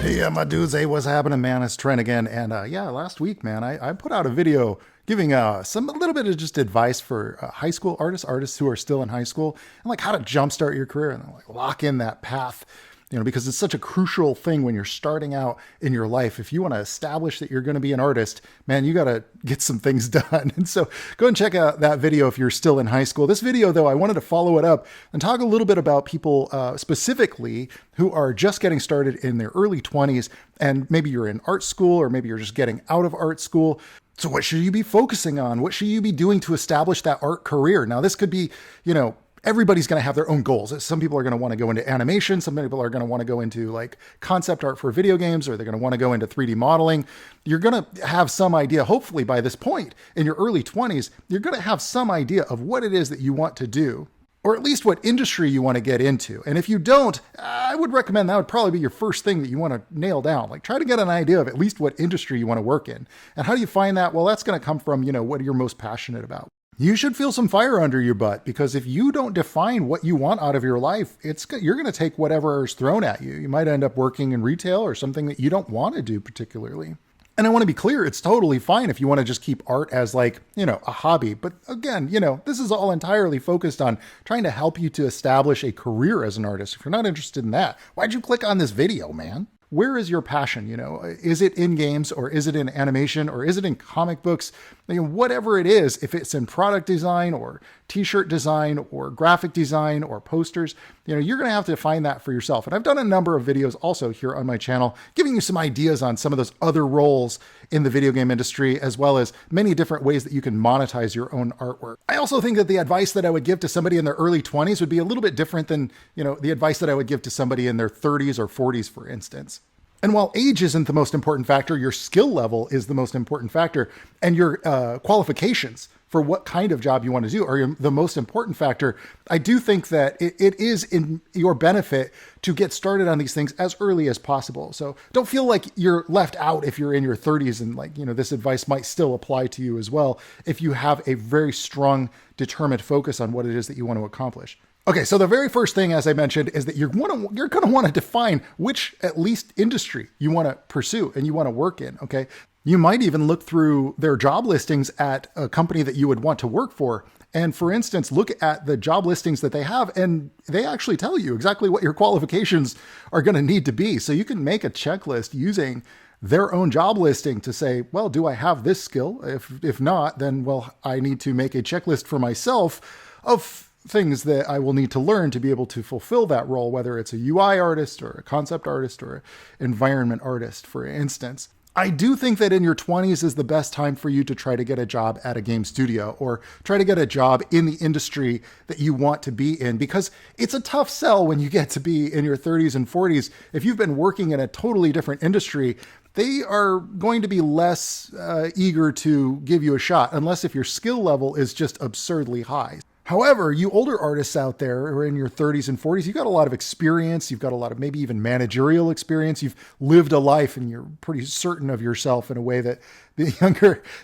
Yeah, my dudes, hey, what's happening, man? It's Trent again. And yeah, last week, man, I put out a video giving a little bit of just advice for high school artists who are still in high school, and like how to jumpstart your career and like lock in that path. You know, because it's such a crucial thing when you're starting out in your life. If you want to establish that you're going to be an artist, man, you got to get some things done. And so go and check out that video if you're still in high school. This video, though, I wanted to follow it up and talk a little bit about people specifically who are just getting started in their early 20s. And maybe you're in art school, or maybe you're just getting out of art school. So what should you be focusing on? What should you be doing to establish that art career? Now, this could be, everybody's going to have their own goals. Some people are going to want to go into animation. Some people are going to want to go into like concept art for video games, or they're going to want to go into 3D modeling. You're going to have some idea, hopefully by this point in your early 20s, you're going to have some idea of what it is that you want to do, or at least what industry you want to get into. And if you don't, I would recommend that would probably be your first thing that you want to nail down. Like, try to get an idea of at least what industry you want to work in. And how do you find that? Well, that's going to come from, what you're most passionate about. You should feel some fire under your butt, because if you don't define what you want out of your life, you're going to take whatever is thrown at you. You might end up working in retail or something that you don't want to do particularly. And I want to be clear, it's totally fine if you want to just keep art as like, a hobby. But again, this is all entirely focused on trying to help you to establish a career as an artist. If you're not interested in that, why'd you click on this video, man? Where is your passion? Is it in games, or is it in animation, or is it in comic books? Whatever it is, if it's in product design or t-shirt design or graphic design or posters, you're going to have to find that for yourself. And I've done a number of videos also here on my channel, giving you some ideas on some of those other roles in the video game industry, as well as many different ways that you can monetize your own artwork. I also think that the advice that I would give to somebody in their early 20s would be a little bit different than, the advice that I would give to somebody in their 30s or 40s, for instance. And while age isn't the most important factor, your skill level is the most important factor, and your qualifications for what kind of job you want to do are the most important factor. I do think that it is in your benefit to get started on these things as early as possible. So don't feel like you're left out if you're in your 30s, and this advice might still apply to you as well if you have a very strong, determined focus on what it is that you want to accomplish. Okay, so the very first thing, as I mentioned, is that you're going to want to define which, at least, industry you want to pursue and you want to work in, okay? You might even look through their job listings at a company that you would want to work for. And for instance, look at the job listings that they have, and they actually tell you exactly what your qualifications are going to need to be. So you can make a checklist using their own job listing to say, well, do I have this skill? If not, then, well, I need to make a checklist for myself of things that I will need to learn to be able to fulfill that role, whether it's a UI artist or a concept artist or an environment artist, for instance. I do think that in your 20s is the best time for you to try to get a job at a game studio, or try to get a job in the industry that you want to be in, because it's a tough sell when you get to be in your 30s and 40s. If you've been working in a totally different industry, they are going to be less eager to give you a shot, unless if your skill level is just absurdly high. However, you older artists out there who are in your 30s and 40s, you've got a lot of experience. You've got a lot of maybe even managerial experience. You've lived a life, and you're pretty certain of yourself in a way that the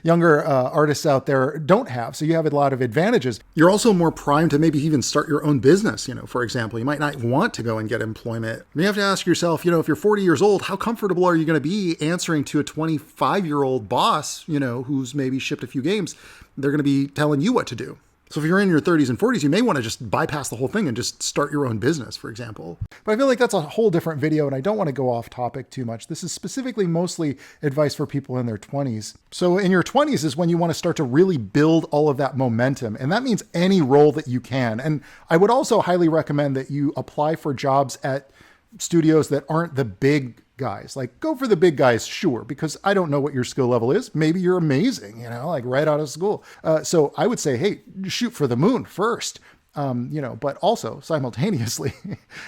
younger artists out there don't have. So you have a lot of advantages. You're also more primed to maybe even start your own business. For example, you might not want to go and get employment. You have to ask yourself, if you're 40 years old, how comfortable are you going to be answering to a 25-year-old boss, who's maybe shipped a few games? They're going to be telling you what to do. So if you're in your 30s and 40s, you may want to just bypass the whole thing and just start your own business, for example. But I feel like that's a whole different video, and I don't want to go off topic too much. This is specifically mostly advice for people in their 20s. So in your 20s is when you want to start to really build all of that momentum. And that means any role that you can. And I would also highly recommend that you apply for jobs at studios that aren't the big guys. Like, go for the big guys, sure, because I don't know what your skill level is. Maybe you're amazing, like right out of school. So I would say, hey, shoot for the moon first, but also simultaneously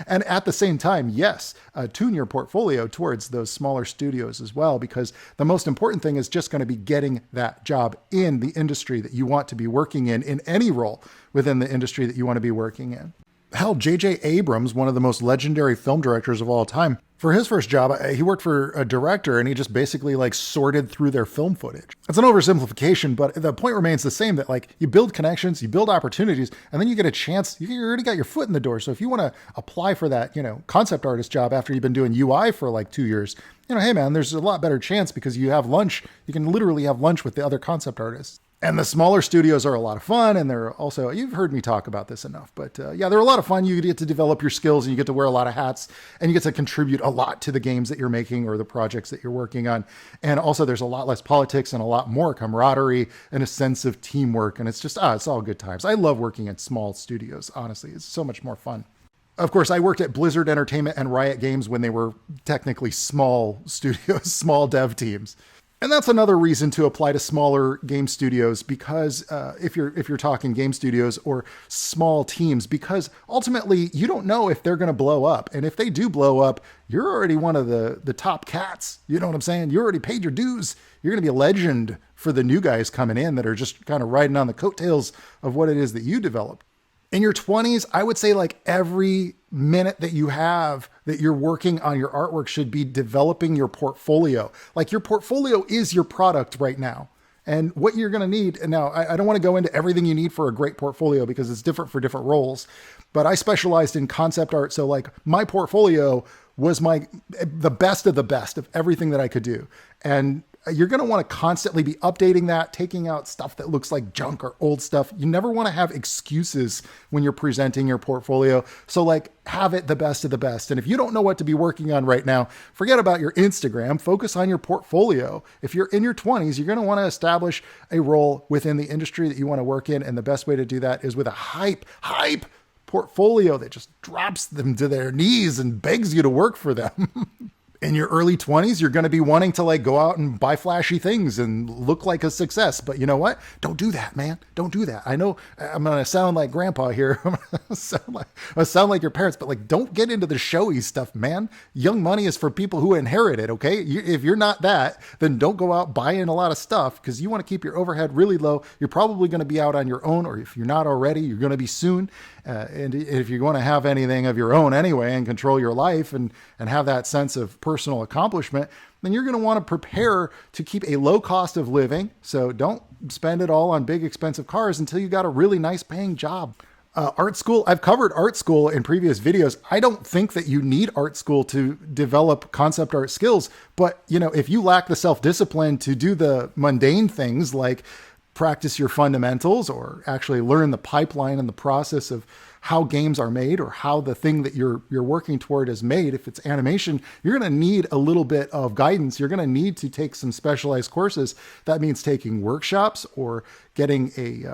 and at the same time, yes, tune your portfolio towards those smaller studios as well, because the most important thing is just going to be getting that job in the industry that you want to be working in any role within the industry that you want to be working in. Hell, J.J. Abrams, one of the most legendary film directors of all time, for his first job, he worked for a director and he just basically like sorted through their film footage. It's an oversimplification, but the point remains the same, that like you build connections, you build opportunities, and then you get a chance. You already got your foot in the door. So if you want to apply for that, concept artist job after you've been doing UI for like 2 years, hey man, there's a lot better chance because you have lunch. You can literally have lunch with the other concept artists. And the smaller studios are a lot of fun, and they're also, you've heard me talk about this enough, but yeah, they're a lot of fun. You get to develop your skills, and you get to wear a lot of hats, and you get to contribute a lot to the games that you're making or the projects that you're working on. And also there's a lot less politics and a lot more camaraderie and a sense of teamwork, and it's just, it's all good times. I love working at small studios, honestly. It's so much more fun. Of course, I worked at Blizzard Entertainment and Riot Games when they were technically small studios, small dev teams. And that's another reason to apply to smaller game studios, because if you're talking game studios or small teams, because ultimately you don't know if they're going to blow up. And if they do blow up, you're already one of the top cats. You know what I'm saying? You already paid your dues. You're going to be a legend for the new guys coming in that are just kind of riding on the coattails of what it is that you developed. In your 20s, I would say like every minute that you have that you're working on your artwork should be developing your portfolio. Like your portfolio is your product right now. And what you're going to need, and now I don't want to go into everything you need for a great portfolio because it's different for different roles, but I specialized in concept art. So like my portfolio was the best of everything that I could do. And you're going to want to constantly be updating that, taking out stuff that looks like junk or old stuff. You never want to have excuses when you're presenting your portfolio. So like have it the best of the best. And if you don't know what to be working on right now, forget about your Instagram, focus on your portfolio. If you're in your 20s, you're going to want to establish a role within the industry that you want to work in. And the best way to do that is with a hype portfolio that just drops them to their knees and begs you to work for them. In your early 20s, you're going to be wanting to like go out and buy flashy things and look like a success. But you know what? Don't do that, man. Don't do that. I know I'm going to sound like grandpa here. I'm going to sound like your parents, but like, don't get into the showy stuff, man. Young money is for people who inherit it. Okay. If you're not that, then don't go out buying a lot of stuff because you want to keep your overhead really low. You're probably going to be out on your own, or if you're not already, you're going to be soon. And if you're going to have anything of your own anyway and control your life and have that sense of personal accomplishment, then you're going to want to prepare to keep a low cost of living. So don't spend it all on big expensive cars until you got a really nice paying job. Art school, I've covered art school in previous videos. I don't think that you need art school to develop concept art skills. But, if you lack the self-discipline to do the mundane things like practice your fundamentals or actually learn the pipeline and the process of how games are made or how the thing that you're working toward is made. If it's animation, you're going to need a little bit of guidance. You're going to need to take some specialized courses. That means taking workshops or getting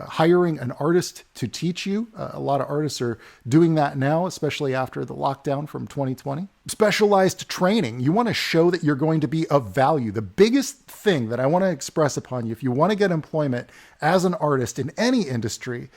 hiring an artist to teach you. A lot of artists are doing that now, especially after the lockdown from 2020. Specialized training. You want to show that you're going to be of value. The biggest thing that I want to express upon you, if you want to get employment as an artist in any industry,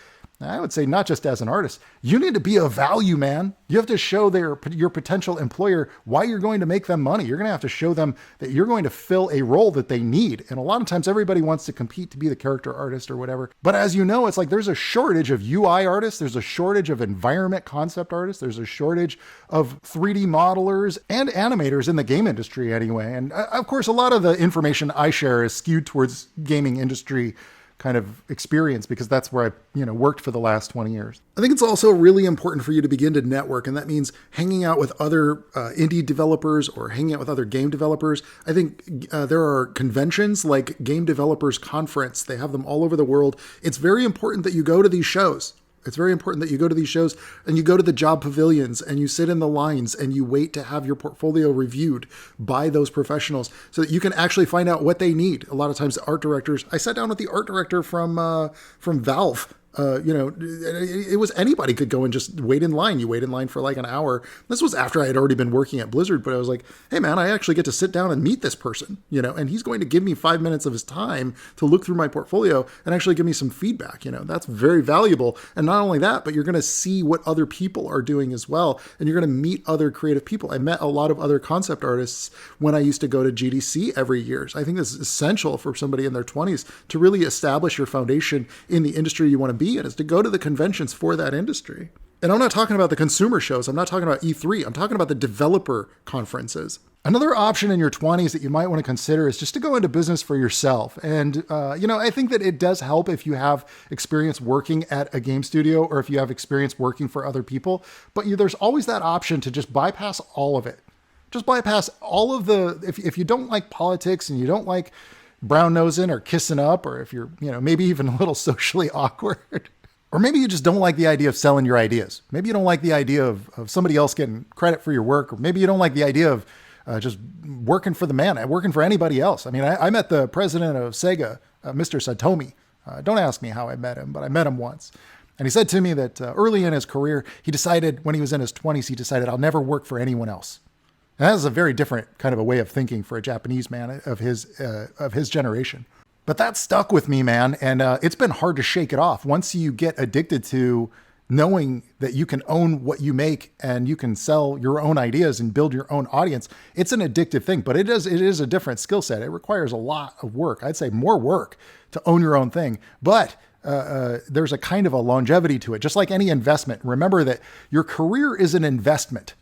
I would say not just as an artist, you need to be of value, man. You have to show your potential employer why you're going to make them money. You're going to have to show them that you're going to fill a role that they need. And a lot of times everybody wants to compete to be the character artist or whatever. But as you know, it's like there's a shortage of UI artists. There's a shortage of environment concept artists. There's a shortage of 3D modelers and animators in the game industry anyway. And of course, a lot of the information I share is skewed towards gaming industry kind of experience because that's where I worked for the last 20 years. I think it's also really important for you to begin to network, and that means hanging out with other indie developers or hanging out with other game developers. I think there are conventions like Game Developers Conference. They have them all over the world. It's very important that you go to these shows. It's very important that you go to these shows and you go to the job pavilions and you sit in the lines and you wait to have your portfolio reviewed by those professionals so that you can actually find out what they need. A lot of times art directors, I sat down with the art director from Valve. It was anybody could go and just wait in line. You wait in line for like an hour. This was after I had already been working at Blizzard, but I was like, hey man, I actually get to sit down and meet this person, and he's going to give me 5 minutes of his time to look through my portfolio and actually give me some feedback. That's very valuable. And not only that, but you're going to see what other people are doing as well. And you're going to meet other creative people. I met a lot of other concept artists when I used to go to GDC every year. So I think this is essential for somebody in their 20s to really establish your foundation in the industry you want to be in, is to go to the conventions for that industry. And I'm not talking about the consumer shows. I'm not talking about E3. I'm talking about the developer conferences. Another option in your 20s that you might want to consider is just to go into business for yourself. And, I think that it does help if you have experience working at a game studio or if you have experience working for other people. But there's always that option to just bypass all of it. Just bypass all of if you don't like politics and you don't like brown nosing or kissing up, or if you're, maybe even a little socially awkward. Or maybe you just don't like the idea of selling your ideas. Maybe you don't like the idea of somebody else getting credit for your work. Or maybe you don't like the idea of just working for the man, working for anybody else. I mean, I met the president of Sega, Mr. Satomi. Don't ask me how I met him, but I met him once. And he said to me that early in his career, he decided when he was in his 20s, he decided, I'll never work for anyone else. And that is a very different kind of a way of thinking for a Japanese man of his generation. But that stuck with me, man. And it's been hard to shake it off. Once you get addicted to knowing that you can own what you make and you can sell your own ideas and build your own audience, it's an addictive thing, but it is a different skill set. It requires a lot of work. I'd say more work to own your own thing, but there's a kind of a longevity to it, just like any investment. Remember that your career is an investment.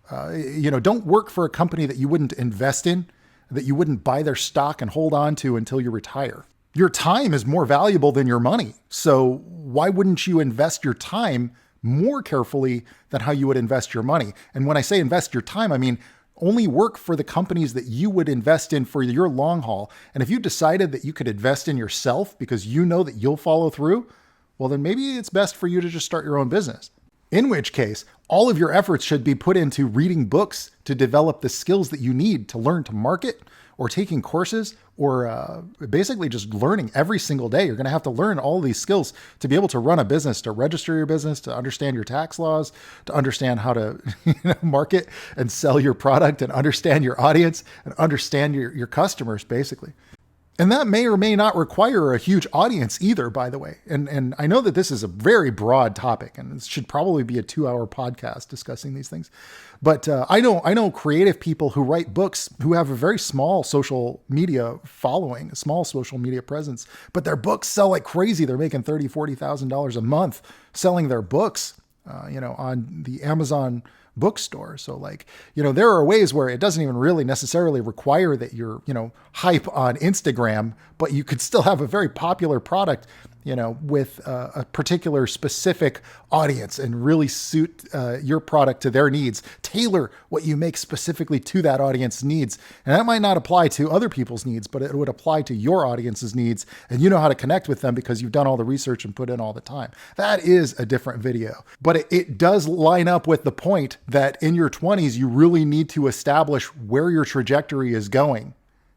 Don't work for a company that you wouldn't invest in, that you wouldn't buy their stock and hold on to until you retire. Your time is more valuable than your money. So why wouldn't you invest your time more carefully than how you would invest your money? And when I say invest your time, I mean only work for the companies that you would invest in for your long haul. And if you decided that you could invest in yourself because you know that you'll follow through, well, then maybe it's best for you to just start your own business. In which case, all of your efforts should be put into reading books to develop the skills that you need to learn to market, or taking courses, or basically just learning every single day. You're going to have to learn all these skills to be able to run a business, to register your business, to understand your tax laws, to understand how to market and sell your product, and understand your audience and understand your customers, basically. And that may or may not require a huge audience either, by the way. And I know that this is a very broad topic, and it should probably be a 2-hour podcast discussing these things. But I know creative people who write books who have a very small social media following, a small social media presence, but their books sell like crazy. They're making $30,000, $40,000 a month selling their books, on the Amazon bookstore. So there are ways where it doesn't even really necessarily require that you're, hype on Instagram, but you could still have a very popular product, with a particular specific audience and really suit your product to their needs, tailor what you make specifically to that audience's needs. And that might not apply to other people's needs, but it would apply to your audience's needs. And you know how to connect with them because you've done all the research and put in all the time. That is a different video, but it does line up with the point that in your 20s, you really need to establish where your trajectory is going.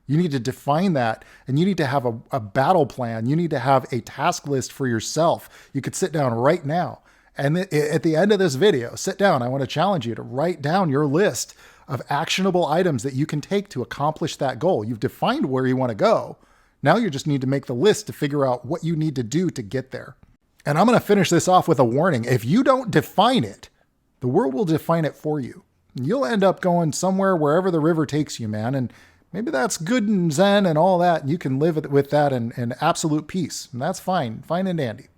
You need to define that, and you need to have a battle plan. You need to have a task list for yourself. You could sit down right now, and at the end of this video, sit down. I want to challenge you to write down your list of actionable items that you can take to accomplish that goal. You've defined where you want to go. Now you just need to make the list to figure out what you need to do to get there. And I'm going to finish this off with a warning. If you don't define it, the world will define it for you. You'll end up going somewhere wherever the river takes you, man. And maybe that's good and zen and all that. And you can live with that in absolute peace. And that's fine. Fine and dandy,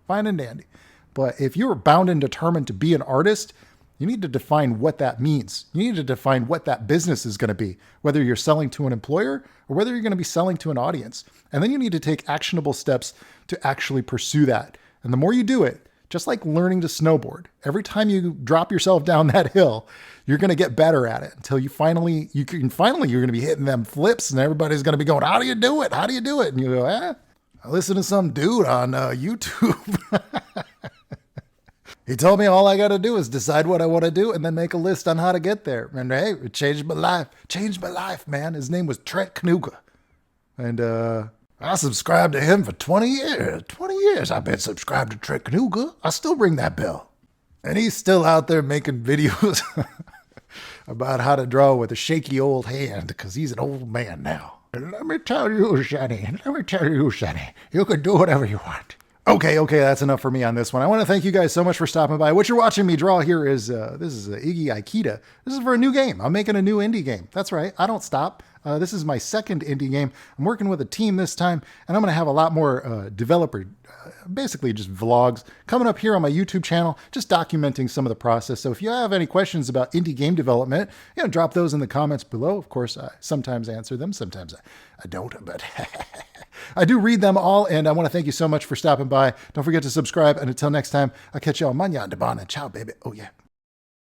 fine and dandy. But if you're bound and determined to be an artist, you need to define what that means. You need to define what that business is going to be, whether you're selling to an employer or whether you're going to be selling to an audience. And then you need to take actionable steps to actually pursue that. And the more you do it, just like learning to snowboard, every time you drop yourself down that hill, you're going to get better at it until you're going to be hitting them flips and everybody's going to be going, how do you do it? How do you do it? And you go, I listen to some dude on YouTube. He told me all I got to do is decide what I want to do and then make a list on how to get there. And hey, it changed my life, man. His name was Trent Kaniuga. And, I subscribed to him for 20 years. 20 years I've been subscribed to Trent Kaniuga. I still ring that bell. And he's still out there making videos about how to draw with a shaky old hand because he's an old man now. And let me tell you, Sonny, you can do whatever you want. Okay, that's enough for me on this one. I want to thank you guys so much for stopping by. What you're watching me draw here is, this is Iggy Aikida. This is for a new game. I'm making a new indie game. That's right. I don't stop. This is my second indie game. I'm working with a team this time, and I'm going to have a lot more developer, basically just vlogs coming up here on my YouTube channel, just documenting some of the process. So if you have any questions about indie game development, drop those in the comments below. Of course, I sometimes answer them, sometimes I don't, but I do read them all, and I want to thank you so much for stopping by. Don't forget to subscribe, and until next time, I'll catch y'all mañana de bana. Ciao, baby. Oh, yeah.